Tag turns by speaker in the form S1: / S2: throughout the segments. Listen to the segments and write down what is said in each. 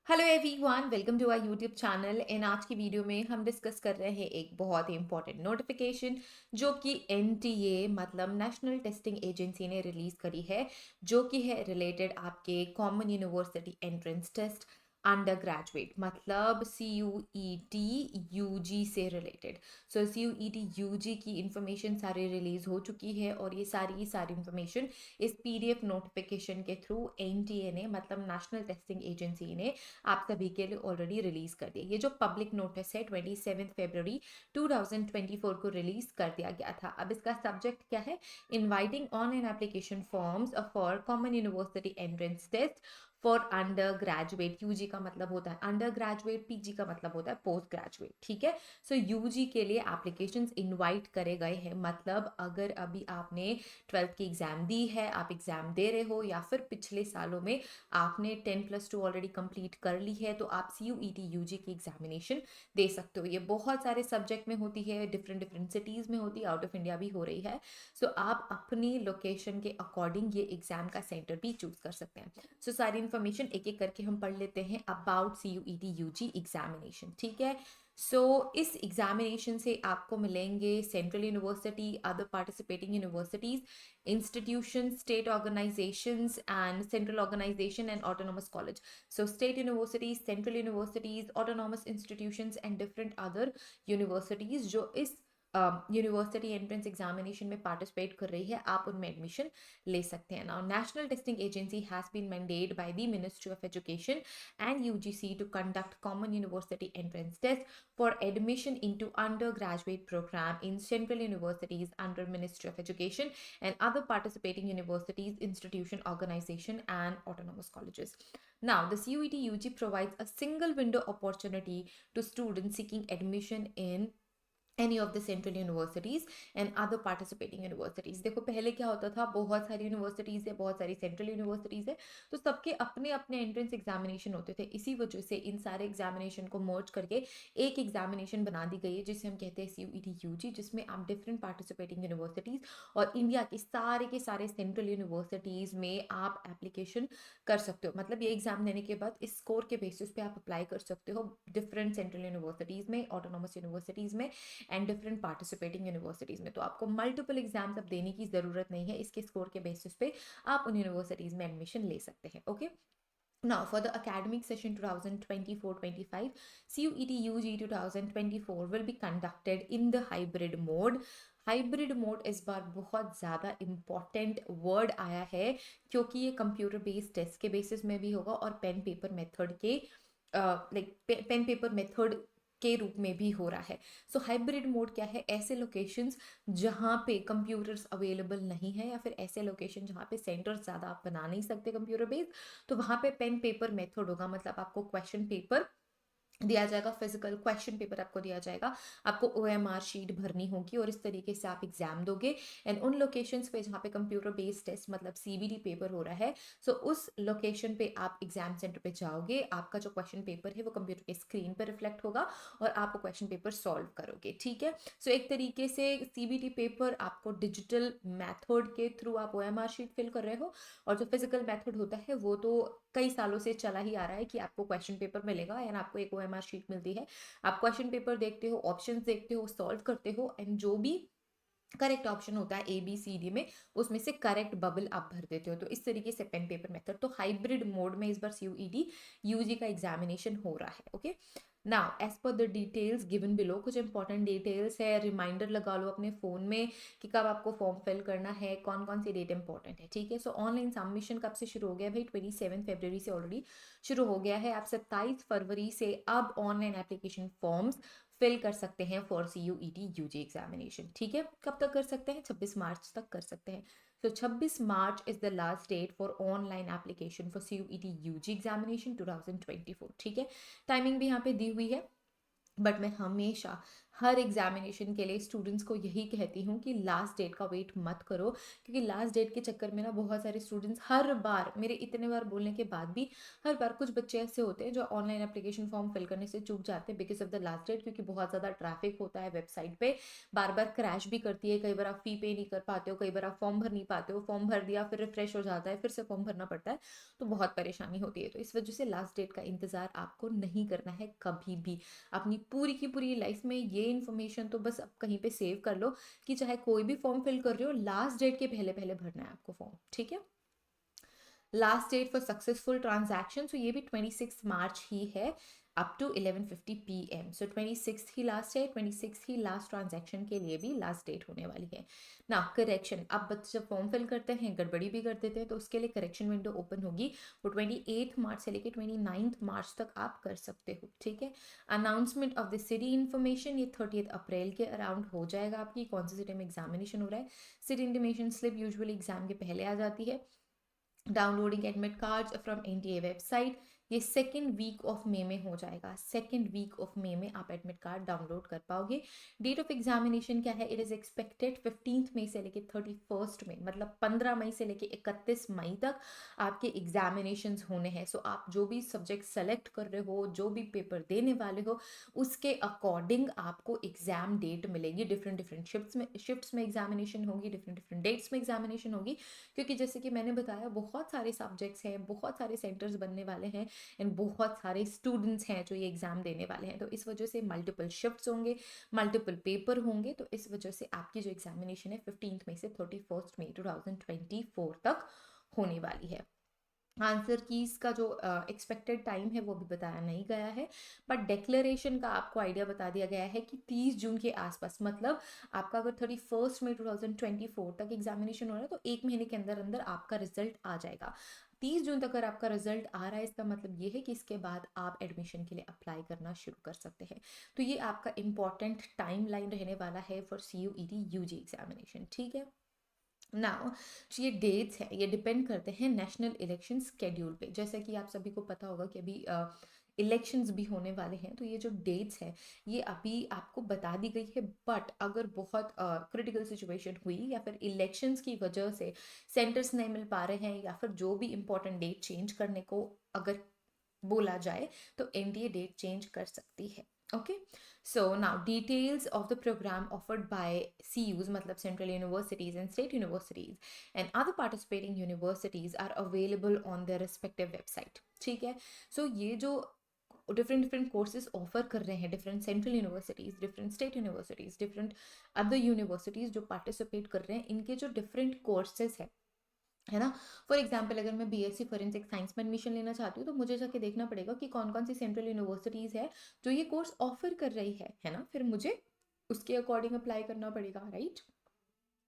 S1: Hello everyone, welcome to our YouTube channel. In आज की video में हम डिस्कस कर रहे हैं एक बहुत ही इंपॉर्टेंट नोटिफिकेशन जो कि एनटीए मतलब नेशनल टेस्टिंग एजेंसी ने रिलीज करी है, जो कि है रिलेटेड आपके common university entrance test undergraduate मतलब C U E T U G से related. So C U E T U G की इंफॉर्मेशन सारी रिलीज हो चुकी है और ये सारी इंफॉर्मेशन इस पीडीएफ नोटिफिकेशन के थ्रू एनटीए ने मतलब नेशनल टेस्टिंग एजेंसी ने आप सभी के लिए ऑलरेडी रिलीज कर दिया। ये जो पब्लिक नोटिस है 27 फरवरी 2024 को रिलीज कर दिया गया था। अब इसका सब्जेक्ट क्या है? Inviting online application forms for common university entrance test for undergraduate. UG का मतलब होता है अंडर ग्रेजुएट, पीजी का मतलब होता है पोस्ट ग्रेजुएट। ठीक है, सो यूजी के लिए एप्लीकेशंस इनवाइट करे गए हैं। मतलब अगर अभी आपने 12th की एग्जाम दी है, आप एग्जाम दे रहे हो, या फिर पिछले सालों में आपने 10+2 ऑलरेडी कंप्लीट कर ली है, तो आप सी U E T U G की एग्जामिनेशन दे सकते हो। ये बहुत सारे सब्जेक्ट में होती है, डिफरेंट डिफरेंट सिटीज़ में होती है, आउट ऑफ इंडिया भी हो रही है। सो आप अपनी लोकेशन के अकॉर्डिंग ये एग्जाम का सेंटर भी चूज कर सकते हैं। सो सारी इन्फॉर्मेशन एक एक करके हम पढ़ लेते हैं about C U E T U G examination. ठीक है, सो इस एग्जामिनेशन से आपको मिलेंगे central university, other participating universities, institutions, state organizations, and central organization and autonomous college. So state universities, central universities, autonomous institutions and different other universities जो इस university entrance examination में participate कर रही है, आप उनमें एडमिशन ले सकते हैं। Now national testing agency has been mandated by the ministry of education and UGC to conduct common university entrance tests for admission into undergraduate program in central universities under Ministry of Education and other participating universities, institution, organization, and autonomous colleges. Now, the CUET UG provides a single window opportunity to students seeking admission in any of the central universities and other participating universities. देखो पहले क्या होता था, बहुत सारी universities है, बहुत सारी सेंट्रल यूनिवर्सिटीज है, तो सबके अपने अपने एंट्रेंस एग्जामिनेशन होते थे। इसी वजह से इन सारे एग्जामिनेशन को मर्ज करके एक एग्जामिनेशन बना दी गई है, जिसे हम कहते हैं सी यू ई टी यू जी, जिसमें आप डिफरेंट पार्टिसिपेटिंग यूनिवर्सिटीज और इंडिया के सारे सेंट्रल यूनिवर्सिटीज में आप एप्लीकेशन कर सकते हो। मतलब ये एग्जाम देने के बाद इस स्कोर के बेसिस पे आप अप्लाई कर सकते हो डिफरेंट सेंट्रल यूनिवर्सिटीज में, ऑटोनॉमस यूनिवर्सिटीज में एंड डिफरेंट पार्टिसिपेटिंग यूनिवर्सिटीज में। तो आपको मल्टीपल एग्जाम्स अब देने की जरूरत नहीं है, इसके स्कोर के बेसिस पे आप उन यूनिवर्सिटीज में एडमिशन ले सकते हैं। Okay, now for the academic session 2024-25, CUET UG 2024 will be conducted in the hybrid mode। Hybrid mode इस बार बहुत ज़्यादा इम्पॉर्टेंट वर्ड आया है, क्योंकि ये कंप्यूटर बेस्ड टेस्ट के बेसिस में भी होगा और पेन पेपर मेथड के पेन पेपर मेथड के रूप में भी हो रहा है। सो हाइब्रिड मोड क्या है? ऐसे लोकेशंस जहाँ पे कंप्यूटर्स अवेलेबल नहीं है, या फिर ऐसे लोकेशन जहाँ पे सेंटर्स ज़्यादा आप बना नहीं सकते कंप्यूटर बेस्ड, तो वहाँ पे पेन पेपर मेथड होगा। मतलब आपको क्वेश्चन पेपर दिया जाएगा, फिजिकल क्वेश्चन पेपर आपको दिया जाएगा, आपको ओएमआर शीट भरनी होगी और इस तरीके से आप एग्जाम दोगे। एंड उन लोकेशंस पे जहाँ पे कंप्यूटर बेस्ड टेस्ट मतलब सीबीडी पेपर हो रहा है, सो उस लोकेशन पे आप एग्जाम सेंटर पे जाओगे, आपका जो क्वेश्चन पेपर है वो कंप्यूटर के स्क्रीन पर रिफ्लेक्ट होगा और आप वो क्वेश्चन पेपर सॉल्व करोगे। ठीक है, सो एक तरीके से सीबीडी पेपर आपको डिजिटल मैथड के थ्रू आप ओएमआर शीट फिल कर रहे हो, और जो फिजिकल मेथड होता है वो तो कई सालों से चला ही आ रहा है कि आपको क्वेश्चन पेपर मिलेगा एंड आपको एक ओएमआर शीट मिलती है, आप क्वेश्चन पेपर देखते हो, ऑप्शंस देखते हो, सॉल्व करते हो, एंड जो भी करेक्ट ऑप्शन होता है ए बी सी डी में, उसमें से करेक्ट बबल आप भर देते हो। तो इस तरीके से पेन पेपर मेथड, तो हाइब्रिड मोड में इस बार सीयूईडी यूजी का एग्जामिनेशन हो रहा है। Okay, now as per the details given below, कुछ इंपॉर्टेंट डिटेल्स है, रिमाइंडर लगा लो अपने फोन में कि कब आपको फॉर्म फिल करना है, कौन कौन सी डेट इंपॉर्टेंट है। ठीक है, सो ऑनलाइन सबमिशन कब से शुरू हो गया भाई? 27 फरवरी से ऑलरेडी शुरू हो गया है। आप 27 फरवरी से अब ऑनलाइन एप्लीकेशन फॉर्म्स फिल कर सकते हैं for C U E T U G examination. ठीक है, कब तक कर सकते हैं? 26 मार्च तक कर सकते हैं। So 26 March is the last date for online application for C U E T U G examination 2024। ठीक है, टाइमिंग भी यहाँ पे दी हुई है, बट मैं हमेशा हर एग्जामिनेशन के लिए स्टूडेंट्स को यही कहती हूँ कि लास्ट डेट का वेट मत करो, क्योंकि लास्ट डेट के चक्कर में ना बहुत सारे स्टूडेंट्स हर बार, मेरे इतने बार बोलने के बाद भी हर बार कुछ बच्चे ऐसे होते हैं जो ऑनलाइन एप्लीकेशन फॉर्म फिल करने से चूक जाते हैं because of the last date, क्योंकि बहुत ज़्यादा ट्रैफिक होता है वेबसाइट पे, बार बार क्रैश भी करती है, कई बार आप फी पे नहीं कर पाते हो, कई बार आप फॉर्म भर नहीं पाते हो, फॉर्म भर दिया फिर रिफ्रेश हो जाता है, फिर से फॉर्म भरना पड़ता है, तो बहुत परेशानी होती है। तो इस वजह से लास्ट डेट का इंतज़ार आपको नहीं करना है कभी भी। अपनी पूरी की पूरी लाइफ में ये इन्फॉर्मेशन तो बस आप कहीं पे सेव कर लो कि चाहे कोई भी फॉर्म फिल कर रहे हो, लास्ट डेट के पहले पहले भरना है आपको फॉर्म, ठीक है। Last date for successful transaction, तो ये भी 26 मार्च ही है, अप टू 11:50 PM। सो 26 ही लास्ट है, 26 ही लास्ट ट्रांजैक्शन के लिए भी लास्ट डेट होने वाली है ना। करेक्शन, अब बच्चे जब फॉर्म फिल करते हैं गड़बड़ी भी कर देते हैं, तो उसके लिए करेक्शन विंडो ओपन होगी, वो 28 मार्च से लेकर 29 मार्च तक आप कर सकते हो, ठीक है। Announcement of the city information, ये 30 अप्रैल के अराउंड हो जाएगा आपकी, कौन से सिटी में एग्जामिनेशन हो रहा है। City intimation slip usually exam के पहले आ जाती है। Downloading admit cards from NTA website, ये सेकेंड वीक ऑफ मे में हो जाएगा, सेकेंड वीक ऑफ मे में आप एडमिट कार्ड डाउनलोड कर पाओगे। डेट ऑफ एग्जामिनेशन क्या है, इट इज़ एक्सपेक्टेड 15 मई से लेके 31 मई, मतलब 15 मई से लेके 31 मई तक आपके एग्जामिनेशन होने हैं। सो आप जो भी सब्जेक्ट सेलेक्ट कर रहे हो, जो भी पेपर देने वाले हो, उसके अकॉर्डिंग आपको एग्जाम डेट मिलेगी। डिफरेंट डिफरेंट शिफ्ट्स में एग्जामिनेशन होगी, डिफरेंट डिफरेंट डेट्स में एग्जामिनेशन होगी, क्योंकि जैसे कि मैंने बताया बहुत सारे सब्जेक्ट्स हैं, बहुत सारे सेंटर्स बनने वाले हैं, एंड बहुत सारे स्टूडेंट्स हैं जो ये एग्ज़ाम देने वाले हैं, तो इस वजह से मल्टीपल शिफ्ट्स होंगे, मल्टीपल पेपर होंगे, तो इस वजह से आपकी जो एग्जामिनेशन है 15 मई से 31 मई 2024 तक होने वाली है। आंसर कीज का जो एक्सपेक्टेड टाइम है वो भी बताया नहीं गया है, बट डिक्लेरेशन का आपको आइडिया बता दिया गया है कि 30 जून के आसपास, मतलब आपका अगर 31 मई 2024 तक एग्जामिनेशन हो रहा है तो एक महीने के अंदर अंदर आपका रिजल्ट आ जाएगा। 30 जून तक अगर आपका रिजल्ट आ रहा है, इसका मतलब ये है कि इसके बाद आप एडमिशन के लिए अप्लाई करना शुरू कर सकते हैं। तो ये आपका इंपॉर्टेंट टाइम लाइन रहने वाला है फॉर CUET UG एग्जामिनेशन, ठीक है। नाउ जो ये डेट्स है ये डिपेंड करते हैं नेशनल इलेक्शन स्केड्यूल पे, जैसा कि आप सभी को पता होगा कि अभी इलेक्शंस भी होने वाले हैं, तो ये जो डेट्स है ये अभी आपको बता दी गई है, बट अगर बहुत क्रिटिकल सिचुएशन हुई या फिर इलेक्शंस की वजह से सेंटर्स नहीं मिल पा रहे हैं, या फिर जो भी इंपॉर्टेंट डेट चेंज करने को अगर बोला जाए, तो एनडीए डेट चेंज कर सकती है। Okay, so now details of the program offered by CUs, मतलब central universities and state universities and other participating universities are available on their respective website, ठीक है। so ये जो डिफरेंट डिफरेंट कोर्सेज ऑफर कर रहे हैं, different central universities, different state universities, different other universities जो participate कर रहे हैं, इनके जो डिफरेंट कोर्सेज है ना। फॉर एग्जाम्पल अगर मैं BSc फॉरेंसिक साइंस में एडमिशन लेना चाहती हूँ, तो मुझे जाके देखना पड़ेगा कि कौन कौन सी सेंट्रल यूनिवर्सिटीज़ है जो ये कोर्स ऑफर कर रही है ना, फिर मुझे उसके अकॉर्डिंग अप्लाई करना पड़ेगा, राइट।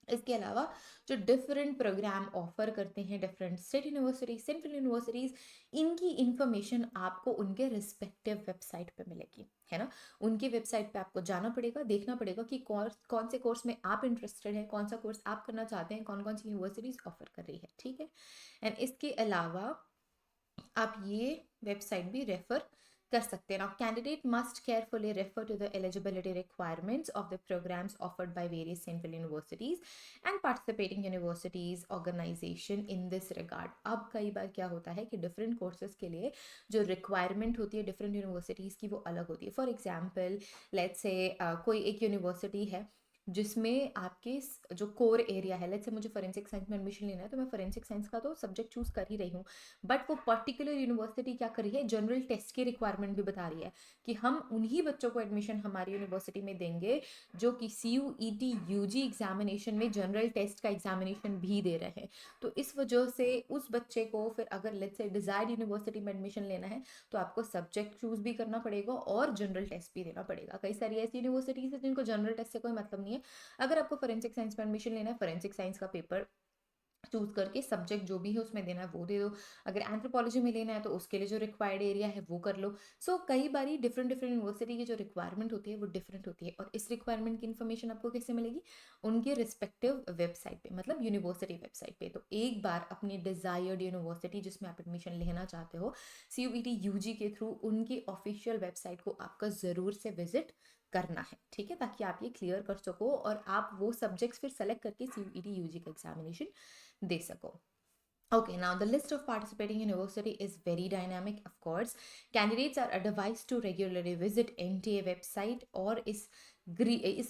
S1: इसके अलावा जो डिफरेंट प्रोग्राम ऑफर करते हैं different state universities, central universities, इनकी इंफॉर्मेशन आपको उनके रिस्पेक्टिव वेबसाइट पे मिलेगी, है ना। उनकी वेबसाइट पे आपको जाना पड़ेगा, देखना पड़ेगा कि कौन से कोर्स में आप इंटरेस्टेड हैं, कौन सा कोर्स आप करना चाहते हैं, कौन कौन सी यूनिवर्सिटीज ऑफर कर रही है, ठीक है। एंड इसके अलावा आप ये वेबसाइट भी रेफर कर सकते हैं। Now, candidate must carefully refer to the eligibility requirements of the programs offered by various central universities and participating universities organization in this regard। अब कई बार क्या होता है कि डिफरेंट कोर्सेज के लिए जो रिक्वायरमेंट होती है डिफरेंट यूनिवर्सिटीज़ की वो अलग होती है। फॉर एग्जाम्पल लेट्स से कोई एक यूनिवर्सिटी है जिसमें आपके जो कोर एरिया है, लेट्स से मुझे फोरेंसिक साइंस में एडमिशन लेना है, तो मैं फोरेंसिक साइंस का तो सब्जेक्ट चूज कर ही रही हूँ, बट वो पर्टिकुलर यूनिवर्सिटी क्या कर रही है, जनरल टेस्ट की रिक्वायरमेंट भी बता रही है कि हम उन्हीं बच्चों को एडमिशन हमारी यूनिवर्सिटी में देंगे जो कि CUET UG एग्जामिनेशन में जनरल टेस्ट का एग्जामिनेशन भी दे रहे हैं। तो इस वजह से उस बच्चे को फिर अगर लेट्स से डिजायर्ड यूनिवर्सिटी में एडमिशन लेना है, तो आपको सब्जेक्ट चूज भी करना पड़ेगा और जनरल टेस्ट भी देना पड़ेगा। कई सारी ऐसी यूनिवर्सिटीज है जिनको जनरल टेस्ट से कोई मतलब नहीं है। अगर आपको फोरेंसिक साइंस में एडमिशन लेना है, फोरेंसिक साइंस का पेपर चूज़ करके सब्जेक्ट जो भी है उसमें देना है वो दे दो। अगर एंथ्रोपोलॉजी में लेना है तो उसके लिए जो रिक्वायर्ड एरिया है वो कर लो। सो कई बारी डिफरेंट डिफरेंट यूनिवर्सिटी की जो रिक्वायरमेंट होती है वो डिफरेंट होती है, और इस रिक्वायरमेंट की इन्फॉर्मेशन आपको कैसे मिलेगी? उनके रिस्पेक्टिव वेबसाइट पे, मतलब यूनिवर्सिटी वेबसाइट पे। तो एक बार अपनी डिजायर्ड यूनिवर्सिटी जिसमें आप एडमिशन लेना चाहते हो CUET UG के थ्रू, उनकी ऑफिशियल वेबसाइट को आपका ज़रूर से विजिट करना है, ठीक है, ताकि आप ये क्लियर कर सको और आप वो सब्जेक्ट्स फिर सेलेक्ट करके CUET UG का एग्जामिनेशन दे सको। Okay, now the list of participating university is very dynamic, of course. Candidates are advised to regularly visit NTA website, और इस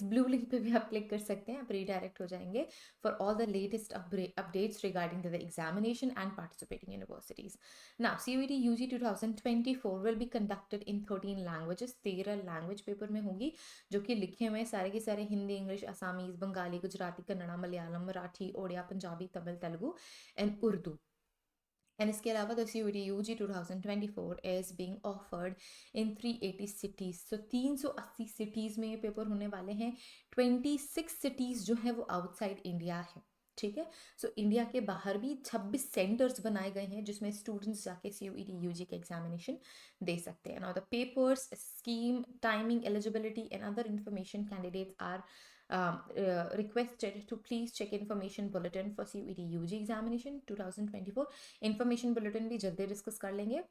S1: ब्लू लिंक पे भी आप क्लिक कर सकते हैं, आप रीडायरेक्ट हो जाएंगे for all the latest updates regarding the examination and participating universities. Now CUET UG 2024 will be conducted in 13 languages, 13 language paper में होगी, जो कि लिखे हुए सारे के सारे Hindi, English, Assamese, Bengali, Gujarati, Kannada, Malayalam, Marathi, Odia, Punjabi, Tamil, Telugu and Urdu. And इसके अलावा the CUET UG 2024 is being offered in 380 cities. So 380 cities में ये पेपर होने वाले हैं। 26 cities जो है वो आउटसाइड इंडिया है, ठीक है। सो इंडिया के बाहर भी 26 सेंटर्स बनाए गए हैं जिसमें स्टूडेंट्स जाके CUET UG के एग्जामिनेशन दे सकते हैं। Now the papers, scheme, timing, eligibility and other information candidates are requested to please check information bulletin for CUET UG examination 2024। information bulletin भी जल्दी डिस्कस कर लेंगे,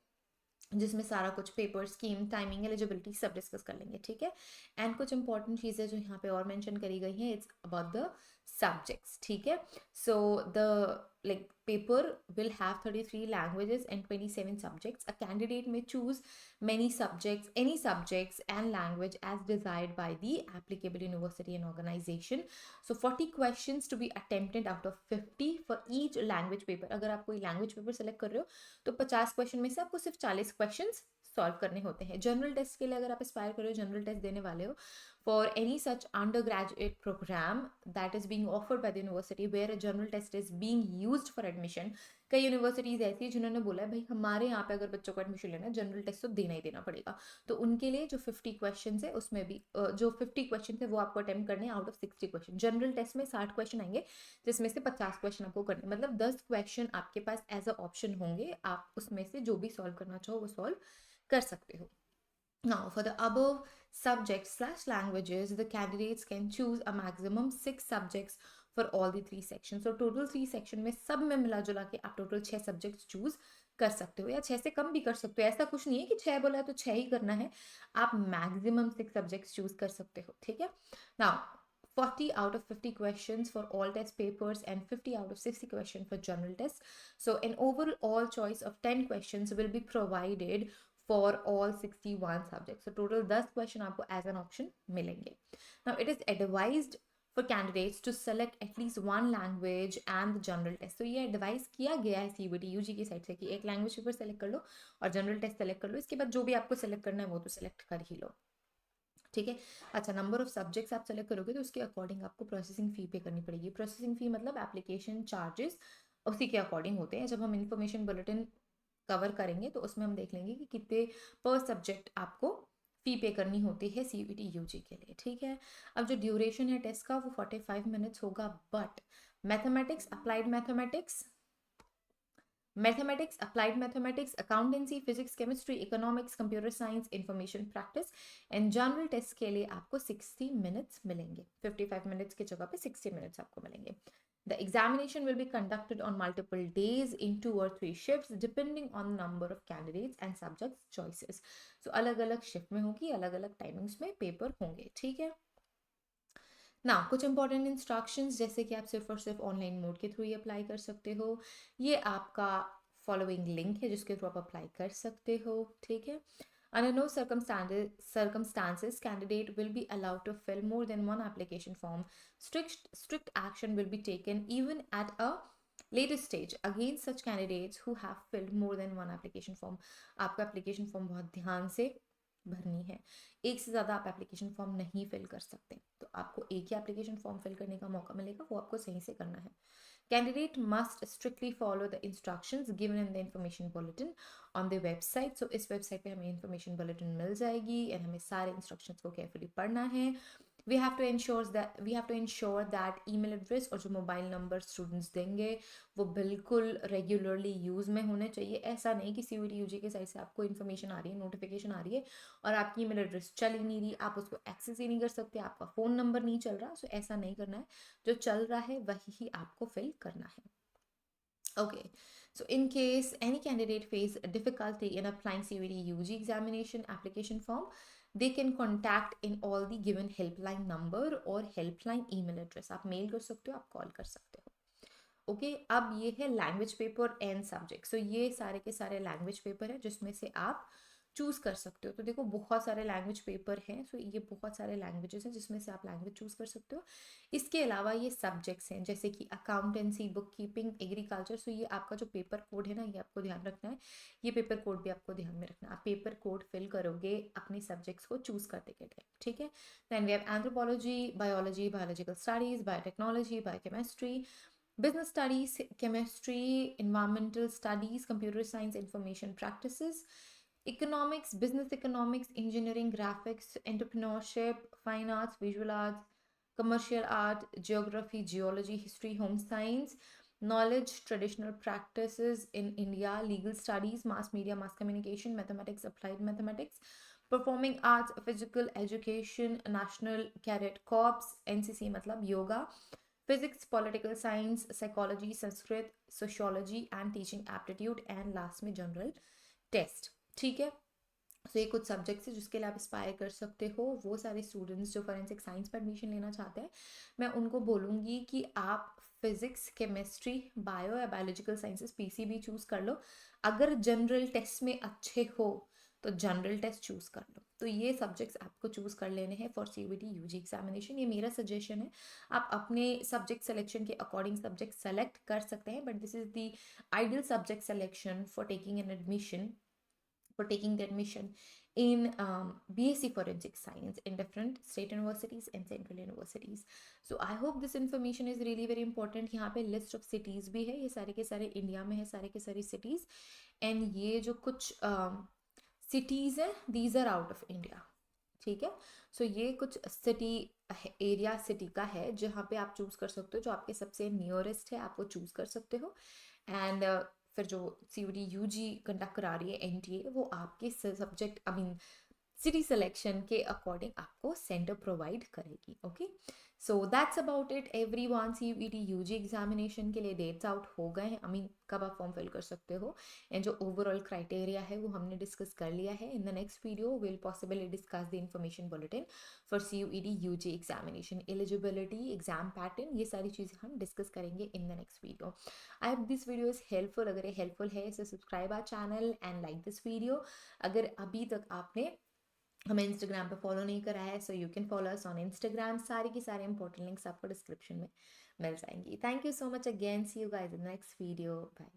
S1: जिसमें सारा कुछ पेपर, स्कीम, टाइमिंग, एलिजिबिलिटी सब डिस्कस कर लेंगे, ठीक है। एंड कुछ इंपॉर्टेंट चीज़ें जो यहाँ पे और मेंशन करी गई हैं, इट्स अबाउट द सब्जेक्ट्स, ठीक है। So the like paper will have 33 languages and 27 subjects. A candidate may choose many subjects, any subjects and language as desired by the applicable university and organization. So 40 questions to be attempted out of 50 for each language paper. अगर आप कोई language paper select कर रहे हो तो 50 question में से आपको सिर्फ 40 क्वेश्चंस सॉल्व करने होते हैं। जनरल टेस्ट के लिए अगर आप एस्पायर कर रहे हो, जनरल टेस्ट देने वाले हो for any such undergraduate programme that is being offered by the university where a general test is being used for admission. कई यूनिवर्सिटीज ऐसी है जिन्होंने बोला है भाई हमारे यहाँ पे अगर बच्चों को एडमिशन लेना है जनरल टेस्ट तो देना ही देना पड़ेगा, तो उनके लिए जो 50 क्वेश्चन है उसमें भी जो 50 क्वेश्चन है वो आपको अटेम्प्ट करने out of 60 question. General test में 60 क्वेश्चन आएंगे जिसमें से 50 क्वेश्चन आपको करने, मतलब 10 क्वेश्चन आपके पास एज अ ऑप्शन होंगे, आप उसमें से जो भी सॉल्व करना चाहो वो सॉल्व कर सकते हो। Now, for the above subjects/languages, the candidates can choose a maximum 6 subjects for all the 3 sections. So total 3 section में सब में मिला जुला के आप टोटल 6 सब्जेक्ट्स चूज कर सकते हो, या 6 से कम भी कर सकते हो। ऐसा कुछ नहीं है कि 6 बोला है तो 6 ही करना है, आप मैक्सिमम 6 सब्जेक्ट्स चूज कर सकते हो, ठीक है। Now 40 out of 50 questions for all test papers and 50 out of 60 questions for general tests. So an overall choice of 10 questions will be provided for all 61 subjects. So total 10 question आपको as an option मिलेंगे. Now it is advised for candidates to select at least one language and the general test. So ये advise किया गया है CUET UG की side से कि एक language पेपर select कर लो और general test select कर लो, इसके बाद जो भी आपको select करना है वो तो select कर ही लो, ठीक है। अच्छा, नंबर ऑफ सब्जेक्ट्स आप सेलेक्ट करोगे तो उसके अकॉर्डिंग आपको प्रोसेसिंग फ़ी पे करनी पड़ेगी। प्रोसेसिंग फ़ी मतलब एप्लीकेशन चार्जेस उसी के अकॉर्डिंग होते हैं। जब हम इन्फॉर्मेशन बुलेटिन कवर करेंगे तो उसमें हम देख लेंगे कि कितने पर सब्जेक्ट आपको फ़ी पे करनी होती है CUET UG के लिए, ठीक है। अब जो ड्यूरेशन है टेस्ट का वो 45 मिनट्स होगा, but mathematics, applied mathematics, applied mathematics, accountancy, physics, chemistry, economics, computer science, information practice and general test के लिए आपको 60 मिनट्स मिलेंगे। 55 मिनट्स की जगह पे 60 मिनट्स आपको मिलेंगे। The examination will be conducted on multiple days in 2 or 3 shifts depending on number of candidates and subject choices. So अलग अलग शिफ्ट में होगी, अलग अलग टाइमिंग्स में पेपर होंगे, ठीक है ना। कुछ इंपॉर्टेंट इंस्ट्रक्शंस जैसे कि आप सिर्फ और सिर्फ ऑनलाइन मोड के थ्रू ही अप्लाई कर सकते हो। ये आपका फॉलोइंग लिंक है जिसके थ्रू आप अप्लाई कर सकते हो, ठीक है। Under no circumstances, candidate will be allowed to fill more than one application form. Strict action will be taken even at a later stage against such candidates who have filled more than one application form. आपका application form बहुत ध्यान से भरनी है, एक से ज़्यादा आप एप्लीकेशन फॉर्म नहीं फिल कर सकते, तो आपको एक ही एप्लीकेशन फॉर्म फिल करने का मौका मिलेगा, वो आपको सही से करना है। Candidate must strictly follow the instructions given in the information bulletin on the website. So इस वेबसाइट पे हमें information bulletin मिल जाएगी और हमें सारे instructions को carefully पढ़ना है। We have to ensure that email address और जो मोबाइल नंबर स्टूडेंट्स देंगे वो बिल्कुल रेगुलरली यूज़ में होने चाहिए। ऐसा नहीं कि सीयूईटी यूजी के साइड से आपको इन्फॉर्मेशन आ रही है, नोटिफिकेशन आ रही है और आपकी ईमेल एड्रेस चल ही नहीं रही, आप उसको एक्सेस ही नहीं कर सकते, आपका फ़ोन नंबर नहीं चल रहा। सो ऐसा नहीं करना है, जो चल रहा है वही ही आपको फिल करना है। Okay, so in case any candidate face difficulty in applying CUET UG examination application form, they can contact in all the given helpline number और helpline email address। आप मेल कर सकते हो, आप कॉल कर सकते हो। ओके अब ये है लैंग्वेज पेपर एंड सब्जेक्ट। सो ये सारे के सारे लैंग्वेज पेपर है जिसमें से आप चूज़ कर सकते हो। तो देखो बहुत सारे लैंग्वेज पेपर हैं, सो ये बहुत सारे लैंग्वेजेस हैं जिसमें से आप लैंग्वेज चूज़ कर सकते हो। इसके अलावा ये सब्जेक्ट्स हैं जैसे कि अकाउंटेंसी, बुक कीपिंग, एग्रीकल्चर। सो ये आपका जो पेपर कोड है ना, ये आपको ध्यान रखना है, ये पेपर कोड भी आपको ध्यान में रखना है। आप पेपर कोड फिल करोगे अपने सब्जेक्ट्स को चूज़ करते के टाइम, ठीक है। Then we have anthropology, biology, biological studies, biotechnology, biochemistry, business studies, chemistry, environmental studies, computer science, information practices, economics, business economics, engineering, graphics, entrepreneurship, fine arts, visual arts, commercial art, geography, geology, history, home science, knowledge, traditional practices in India, legal studies, mass media, mass communication, mathematics, applied mathematics, performing arts, physical education, national cadet corps, NCC मतलब yoga, physics, political science, psychology, Sanskrit, sociology and teaching aptitude and last में general test, ठीक है। तो ये कुछ subjects है जिसके लिए आप एस्पायर कर सकते हो। वो सारे स्टूडेंट्स जो फॉरेंसिक साइंस में एडमिशन लेना चाहते हैं, मैं उनको बोलूँगी कि आप फिजिक्स, केमिस्ट्री, बायो या बायोलॉजिकल साइंसेस पीसीबी चूज़ कर लो। अगर जनरल टेस्ट में अच्छे हो तो जनरल टेस्ट चूज़ कर लो। तो ये सब्जेक्ट्स आपको चूज़ कर लेने हैं फॉर सीयूईटी यूजी एग्जामिनेशन। ये मेरा सजेशन है, आप अपने सब्जेक्ट सिलेक्शन के अकॉर्डिंग सब्जेक्ट सेलेक्ट कर सकते हैं, but this is the ideal subject selection for taking an admission, for taking the admission in BSc Forensic Science in different state universities and central universities. So I hope this information is really very important. यहाँ पे list of cities भी है, ये सारे के सारे India में है, सारे के सारे cities, and ये जो कुछ cities हैं these are out of India, ठीक है। सो ये कुछ सिटी एरिया सिटी का है जहाँ पे आप चूज़ कर सकते हो, जो आपके सबसे नियरेस्ट है आप वो चूज़ कर सकते हो। एंड फिर जो सीयूईटी यूजी कंडक्ट करा रही है एनटीए, वो आपके subject I mean city selection के अकॉर्डिंग आपको सेंटर प्रोवाइड करेगी। Okay, so that's about it everyone. CUET UG examination के लिए डेट्स आउट हो गए हैं, आई मीन कब आप फॉर्म फिल कर सकते हो, एंड जो ओवरऑल क्राइटेरिया है वो हमने डिस्कस कर लिया है। In the next video will possibly discuss the information bulletin for CUET UG examination, eligibility, exam pattern, ये सारी चीज़ें हम डिस्कस करेंगे in the next video. I hope this video is helpful. अगर ये हेल्पफुल है so subscribe our channel and like this video. अगर अभी तक आपने हमें इंस्टाग्राम पे फॉलो नहीं करा है, so you can follow us on Instagram. सारे की सारे इंपॉर्टेंट लिंक्स आपको डिस्क्रिप्शन में मिल जाएंगी। Thank you so much again, see you guys in next video, bye.